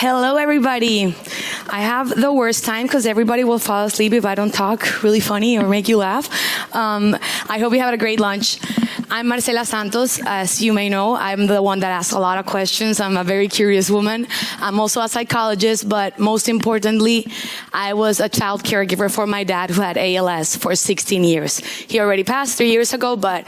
Hello, everybody. I have the worst time because everybody will fall asleep if I don't talk really funny or make you laugh. I hope you had a great lunch. I'm Marcela Santos. As you may know, I'm the one that asks a lot of questions. I'm a very curious woman. I'm also a psychologist, but most importantly, I was a child caregiver for my dad who had ALS for 16 years. He already passed 3 years ago, but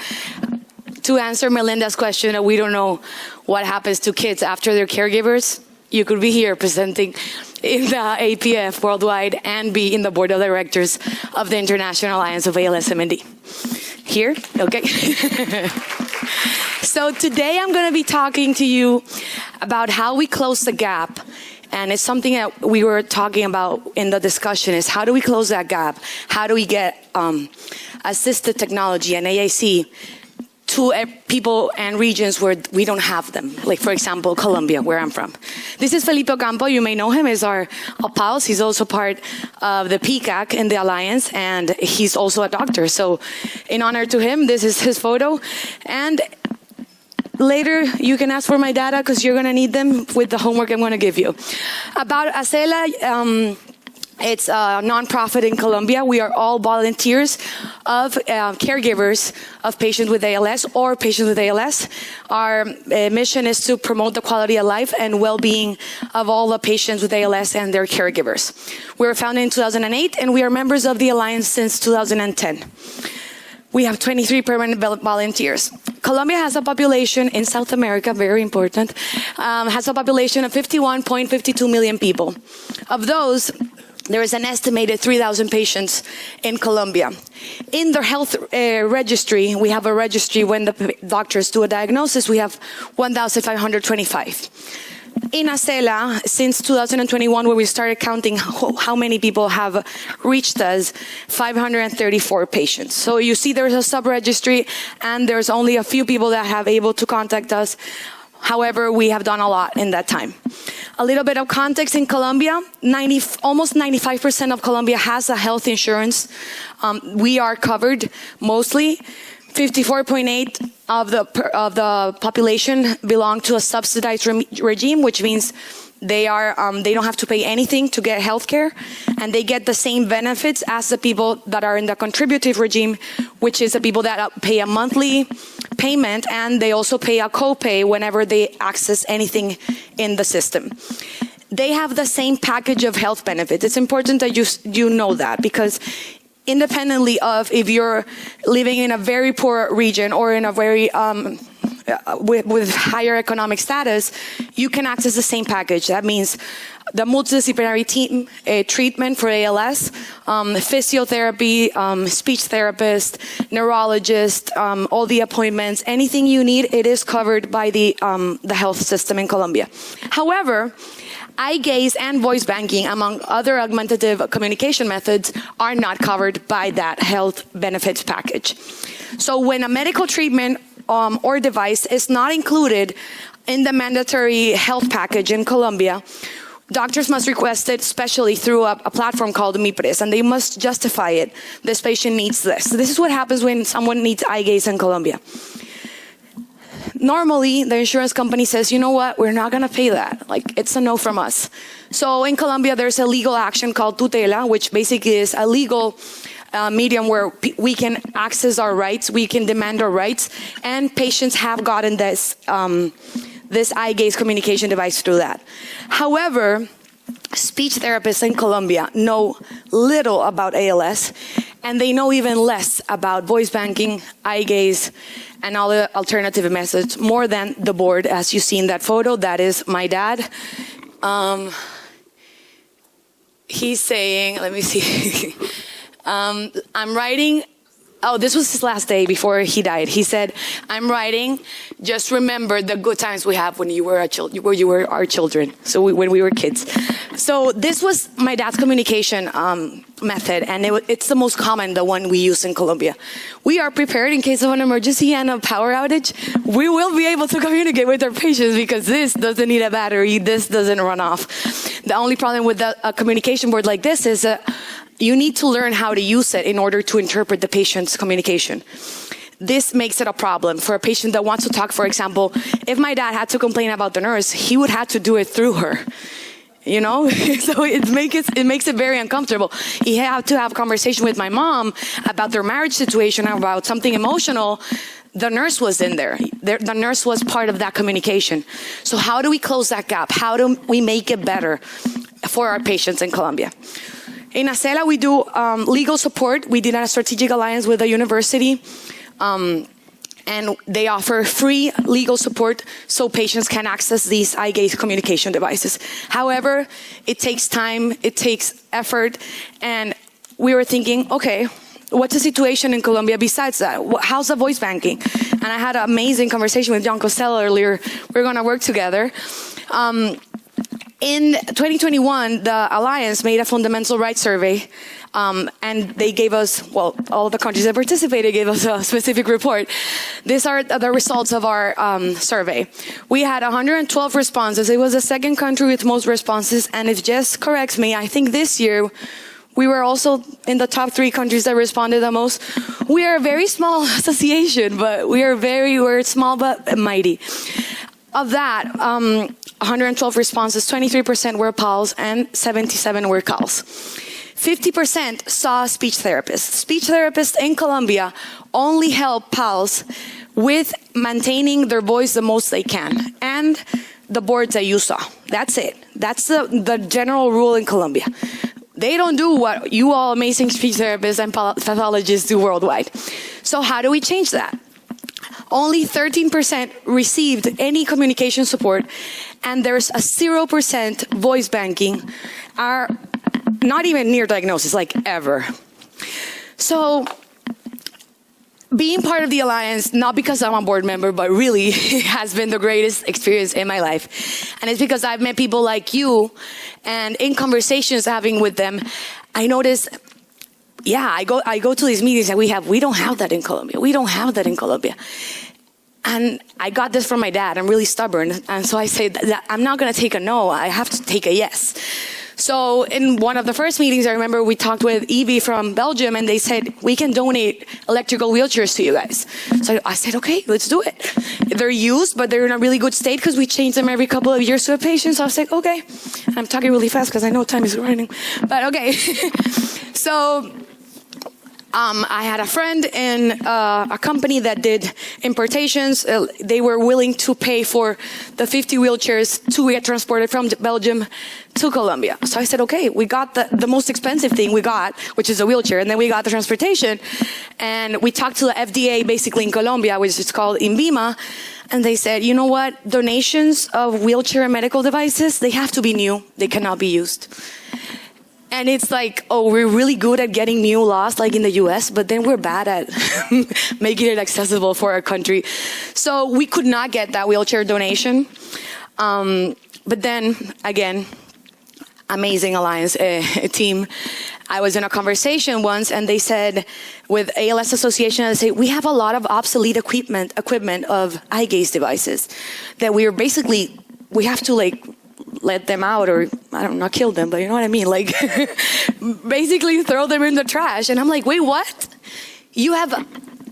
to answer Melinda's question, we don't know what happens to kids after they're caregivers. You could be here presenting in the APF worldwide and be in the board of directors of the International Alliance of ALS-MND. Here? Okay. So today I'm going to be talking to you about how we close the gap. And it's something that we were talking about in the discussion is how do we close that gap? How do we get assisted technology and AAC to people and regions where we don't have them, like, for example, Colombia, where I'm from. This is Felipe Ocampo. You may know him as our PALS. He's also part of the PCAC in the Alliance, and he's also a doctor. So in honor to him, this is his photo. And later, you can ask for my data because you're going to need them with the homework I'm going to give you. About Acela, it's a nonprofit in Colombia. We are all volunteers of caregivers of patients with ALS or patients with ALS. Our mission is to promote the quality of life and well-being of all the patients with ALS and their caregivers. We were founded in 2008, and we are members of the Alliance since 2010. We have 23 permanent volunteers. Colombia has a population in South America, very important, has a population of 51.52 million people. Of those, there is an estimated 3,000 patients in Colombia. In their health registry, we have a registry when the doctors do a diagnosis, we have 1,525. In Acela, since 2021, where we started counting how many people have reached us, 534 patients. So you see there's a sub-registry, and there's only a few people that have able to contact us. However, we have done a lot in that time. A little bit of context in Colombia, almost 95% of Colombia has a health insurance. We are covered mostly. 54.8% of the population belong to a subsidized regime, which means they don't have to pay anything to get health care, and they get the same benefits as the people that are in the contributive regime, which is the people that pay a monthly payment, and they also pay a copay whenever they access anything in the system. They have the same package of health benefits. It's important that you know that, because independently of if you're living in a very poor region or in a very with higher economic status, you can access the same package. That means the multidisciplinary team treatment for ALS, physiotherapy, speech therapist, neurologist, all the appointments, anything you need, it is covered by the health system in Colombia. However, eye gaze and voice banking, among other augmentative communication methods, are not covered by that health benefits package. So when a medical treatment or device is not included in the mandatory health package in Colombia, doctors must request it, especially through a platform called MIPRES, and they must justify it. This patient needs this. This is what happens when someone needs eye gaze in Colombia. Normally, the insurance company says, you know what, we're not going to pay that. Like, it's a no from us. So in Colombia, there's a legal action called tutela, which basically is a legal medium where we can access our rights, we can demand our rights, and patients have gotten this eye gaze communication device through that. However, speech therapists in Colombia know little about ALS, and they know even less about voice banking, eye gaze, and all the alternative methods, more than the board, as you see in that photo. That is my dad. He's saying, let me see. I'm writing. Oh, this was his last day before he died. He said, I'm writing, just remember the good times we have when you were our children, so when we were kids. So this was my dad's communication method, and it's the most common, the one we use in Colombia. We are prepared in case of an emergency and a power outage. We will be able to communicate with our patients because this doesn't need a battery, this doesn't run off. The only problem with a communication board like this is you need to learn how to use it in order to interpret the patient's communication. This makes it a problem for a patient that wants to talk. For example, if my dad had to complain about the nurse, he would have to do it through her. you know? So it makes it very uncomfortable. He had to have a conversation with my mom about their marriage situation, about something emotional. The nurse was in there. The nurse was part of that communication. So how do we close that gap? How do we make it better for our patients in Colombia? In Acela, we do legal support. We did a strategic alliance with a university. And they offer free legal support so patients can access these eye gaze communication devices. However, it takes time, it takes effort, and we were thinking, okay, what's the situation in Colombia besides that? How's the voice banking? And I had an amazing conversation with John Costello earlier. We're going to work together. In 2021, the Alliance made a fundamental rights survey, and they gave us, well, all the countries that participated gave us a specific report. These are the results of our survey. We had 112 responses. It was the second country with most responses, and if Jess corrects me, I think this year we were also in the top 3 countries that responded the most. We are a very small association, but we're small but mighty. Of that, 112 responses, 23% were PALS and 77 were CALS. 50% saw a speech therapist. Speech therapists in Colombia only help PALS with maintaining their voice the most they can, and the boards that you saw. That's it. That's the general rule in Colombia. They don't do what you all amazing speech therapists and pathologists do worldwide. So how do we change that? Only 13% received any communication support, and there's a 0% voice banking, are not even near diagnosis, like ever. So being part of the Alliance, not because I'm a board member, but really has been the greatest experience in my life. And it's because I've met people like you, and in conversations having with them, I noticed, yeah, I go to these meetings that we don't have that in Colombia. We don't have that in Colombia. And I got this from my dad. I'm really stubborn. And so I say that I'm not going to take a no. I have to take a yes. So in one of the first meetings, I remember we talked with Evie from Belgium, and they said, we can donate electrical wheelchairs to you guys. So I said, okay, let's do it. They're used, but they're in a really good state because we change them every couple of years to a patient. So I was like, okay. And I'm talking really fast because I know time is running. But okay. So I had a friend in a company that did importations. They were willing to pay for the 50 wheelchairs to get transported from Belgium to Colombia. So I said, okay, we got the most expensive thing we got, which is a wheelchair, and then we got the transportation. And we talked to the FDA, basically in Colombia, which is called INVIMA, and they said, you know what, donations of wheelchair and medical devices, they have to be new. They cannot be used. And it's like, oh, we're really good at getting new laws like in the US, but then we're bad at making it accessible for our country. So we could not get that wheelchair donation. But then, again, amazing Alliance team. I was in a conversation once, and they said, with ALS Association, they say, we have a lot of obsolete equipment of eye gaze devices that we have to let them out, or I don't know, not kill them, but you know what I mean? Like, basically throw them in the trash. And I'm like, wait, what? You have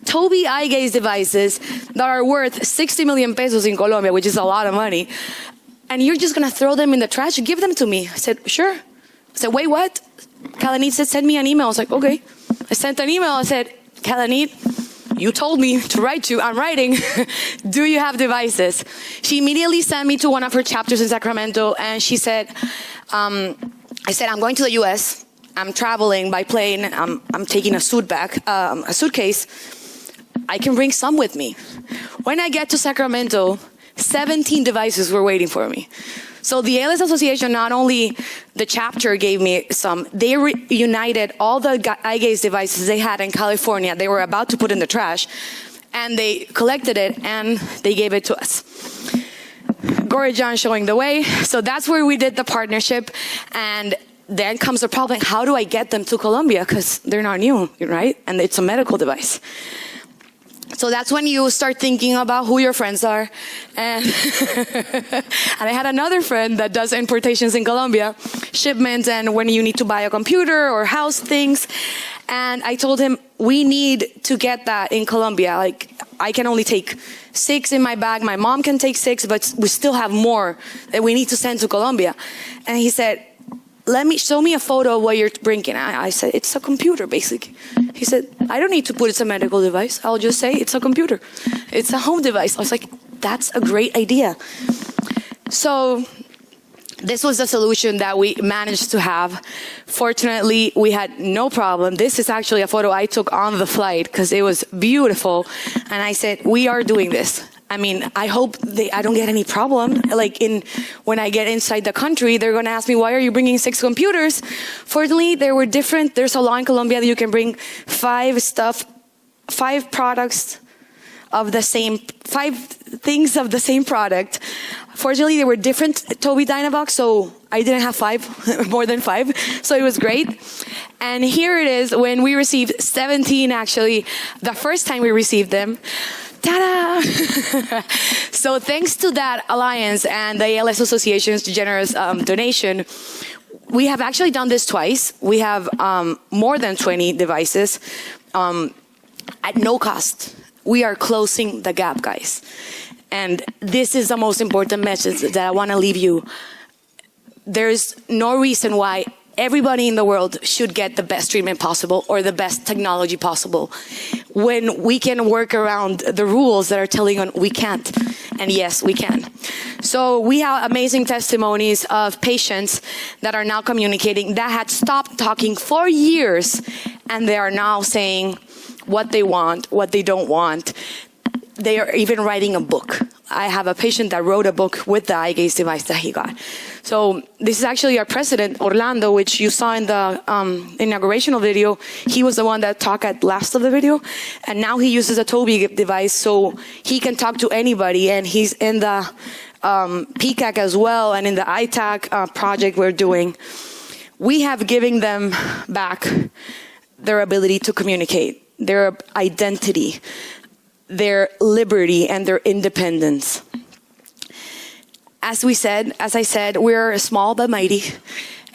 Tobii eye gaze devices that are worth 60 million pesos in Colombia, which is a lot of money. And you're just going to throw them in the trash? Give them to me. I said, sure. I said, wait, what? Kalanit said, send me an email. I was like, okay. I sent an email. I said, Kalanit, you told me to write you. I'm writing. Do you have devices? She immediately sent me to one of her chapters in Sacramento, and she said, I said, I'm going to the US. I'm traveling by plane. I'm taking a suitcase. I can bring some with me. When I get to Sacramento, 17 devices were waiting for me. So the ALS Association, not only the chapter gave me some, they reunited all the eye gaze devices they had in California. They were about to put in the trash, and they collected it and they gave it to us. Gorijan showing the way. So that's where we did the partnership. And then comes the problem, how do I get them to Colombia? Because they're not new, right? And it's a medical device. So that's when you start thinking about who your friends are. And, and I had another friend that does importations in Colombia, shipments, and when you need to buy a computer or house things. And I told him, we need to get that in Colombia. Like, I can only take 6 in my bag. My mom can take 6, but we still have more that we need to send to Colombia. And he said, show me a photo of what you're bringing. I said, it's a computer, basically. He said, I don't need to put it's a medical device. I'll just say it's a computer. It's a home device. I was like, that's a great idea. So this was the solution that we managed to have. Fortunately, we had no problem. This is actually a photo I took on the flight because it was beautiful. And I said, we are doing this. I mean, I hope I don't get any problem. Like when I get inside the country, they're going to ask me, why are you bringing 6 computers? Fortunately, they were different. There's a law in Colombia that you can bring 5 products of the same, 5 things of the same product. Fortunately, they were different Tobii Dynavox, so I didn't have 5, more than 5. So it was great. And here it is when we received 17, actually, the first time we received them. Ta-da! So thanks to that alliance and the ALS Association's generous donation, we have actually done this twice. We have more than 20 devices at no cost. We are closing the gap, guys. And this is the most important message that I want to leave you. There's no reason why everybody in the world should get the best treatment possible or the best technology possible when we can work around the rules that are telling us we can't. And yes, we can. So we have amazing testimonies of patients that are now communicating that had stopped talking for years, and they are now saying what they want, what they don't want. They are even writing a book. I have a patient that wrote a book with the eye gaze device that he got. So this is actually our president, Orlando, which you saw in the inaugurational video. He was the one that talked at last of the video. And now he uses a Tobii device so he can talk to anybody. And he's in the PCAC as well and in the ITAC project we're doing. We have given them back their ability to communicate, their identity, their liberty, and their independence. As I said, we're small but mighty.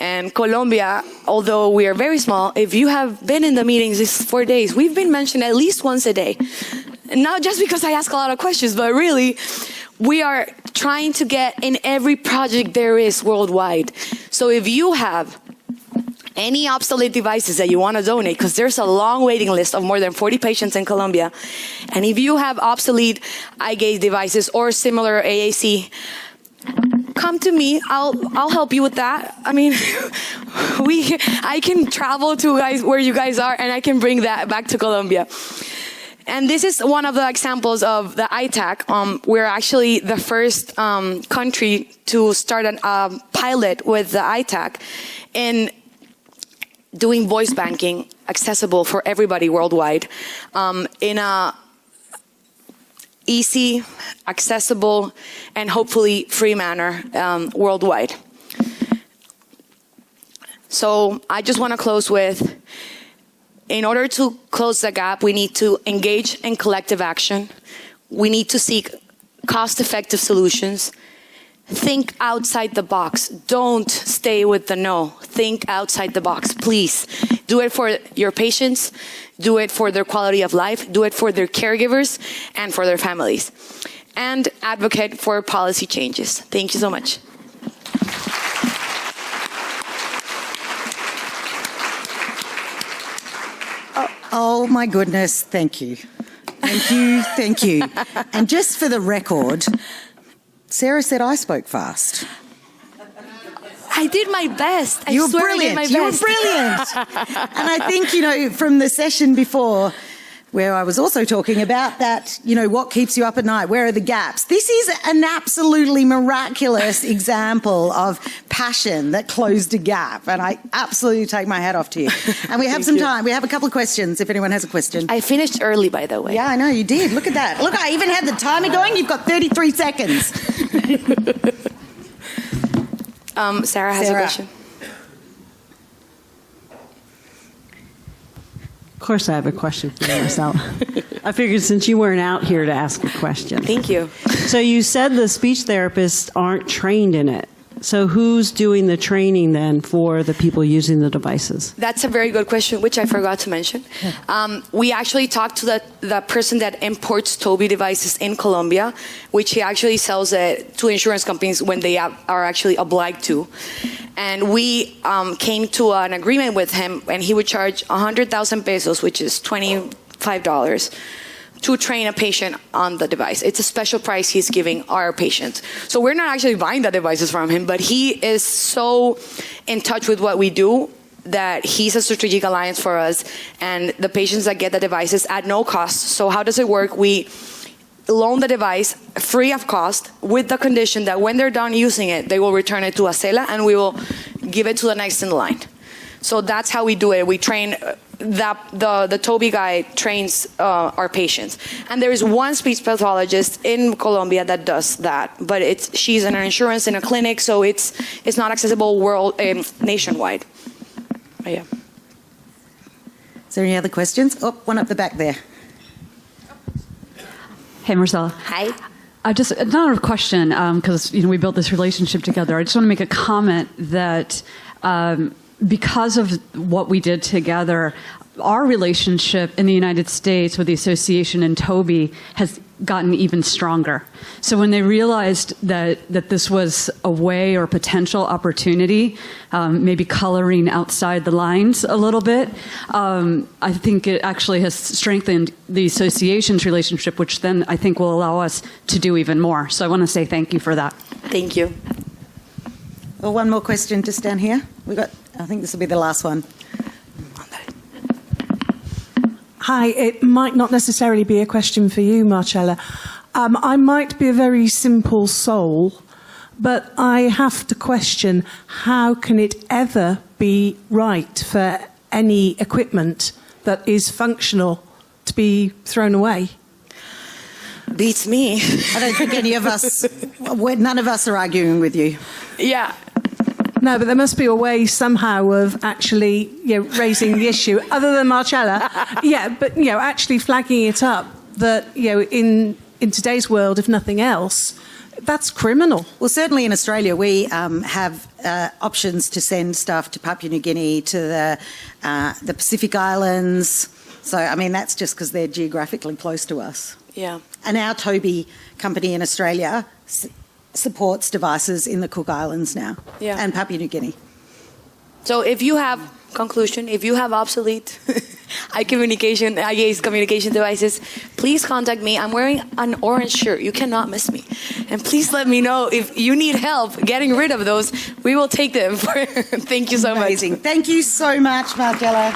And Colombia, although we are very small, if you have been in the meetings these 4 days, we've been mentioned at least once a day. And not just because I ask a lot of questions, but really, we are trying to get in every project there is worldwide. So if you have any obsolete devices that you want to donate, because there's a long waiting list of more than 40 patients in Colombia. And if you have obsolete eye gaze devices or similar AAC, come to me. I'll help you with that. I mean, I can travel to where you guys are, and I can bring that back to Colombia. And this is one of the examples of the ITAC. We're actually the first country to start a pilot with the ITAC in doing voice banking accessible for everybody worldwide in a easy, accessible, and hopefully free manner worldwide. So I just want to close with, in order to close the gap, we need to engage in collective action. We need to seek cost-effective solutions. Think outside the box. Don't stay with the no. Think outside the box, please. Do it for your patients. Do it for their quality of life. Do it for their caregivers and for their families. And advocate for policy changes. Thank you so much. Oh my goodness, thank you. Thank you, thank you. And just for the record, Sarah said I spoke fast. I did my best. You were brilliant. You were brilliant. And I think, from the session before, where I was also talking about that, what keeps you up at night? Where are the gaps? This is an absolutely miraculous example of passion that closed a gap. And I absolutely take my hat off to you. And we have some time. We have a couple of questions if anyone has a question. I finished early, by the way. Yeah, I know, you did. Look at that. Look, I even had the timer going. You've got 33 seconds. Sarah has a question. Of course, I have a question for you, Marcela. I figured since you weren't out here to ask a question. Thank you. So you said the speech therapists aren't trained in it. So who's doing the training then for the people using the devices? That's a very good question, which I forgot to mention. We actually talked to the person that imports Tobii devices in Colombia, which he actually sells it to insurance companies when they are actually obliged to. And we came to an agreement with him, and he would charge 100,000 pesos, which is $25, to train a patient on the device. It's a special price he's giving our patients. So we're not actually buying the devices from him, but he is so in touch with what we do that he's a strategic alliance for us, and the patients that get the devices at no cost. So how does it work? We loan the device free of cost with the condition that when they're done using it, they will return it to Acela and we will give it to the next in line. So that's how we do it. We train the Tobii guy trains our patients, and there is one speech pathologist in Colombia that does that. But she's in an insurance in a clinic, so it's not accessible nationwide. But yeah. Is there any other questions? Oh, one up the back there. Hey, Marcela. Hi. Not a question, because we built this relationship together. I just want to make a comment that because of what we did together, our relationship in the United States with the association and Tobii has gotten even stronger. So when they realized that this was a way or potential opportunity, maybe coloring outside the lines a little bit, I think it actually has strengthened the association's relationship, which then I think will allow us to do even more. So I want to say thank you for that. Thank you. Well, one more question just down here. I think this will be the last one. Hi, it might not necessarily be a question for you, Marcela. I might be a very simple soul, but I have to question, how can it ever be right for any equipment that is functional to be thrown away? Beats me. I don't think any of us, none of us are arguing with you. Yeah. No, but there must be a way somehow of actually raising the issue, other than Marcela. Yeah, but actually flagging it up that in today's world, if nothing else, that's criminal. Well, certainly in Australia, we have options to send stuff to Papua New Guinea, to the Pacific Islands. So, I mean, that's just because they're geographically close to us. Yeah. And our Tobii company in Australia supports devices in the Cook Islands now, and Papua New Guinea. So if you have obsolete IA's communication devices, please contact me. I'm wearing an orange shirt. You cannot miss me. And please let me know if you need help getting rid of those. We will take them. Thank you so much. Amazing. Thank you so much, Marcela.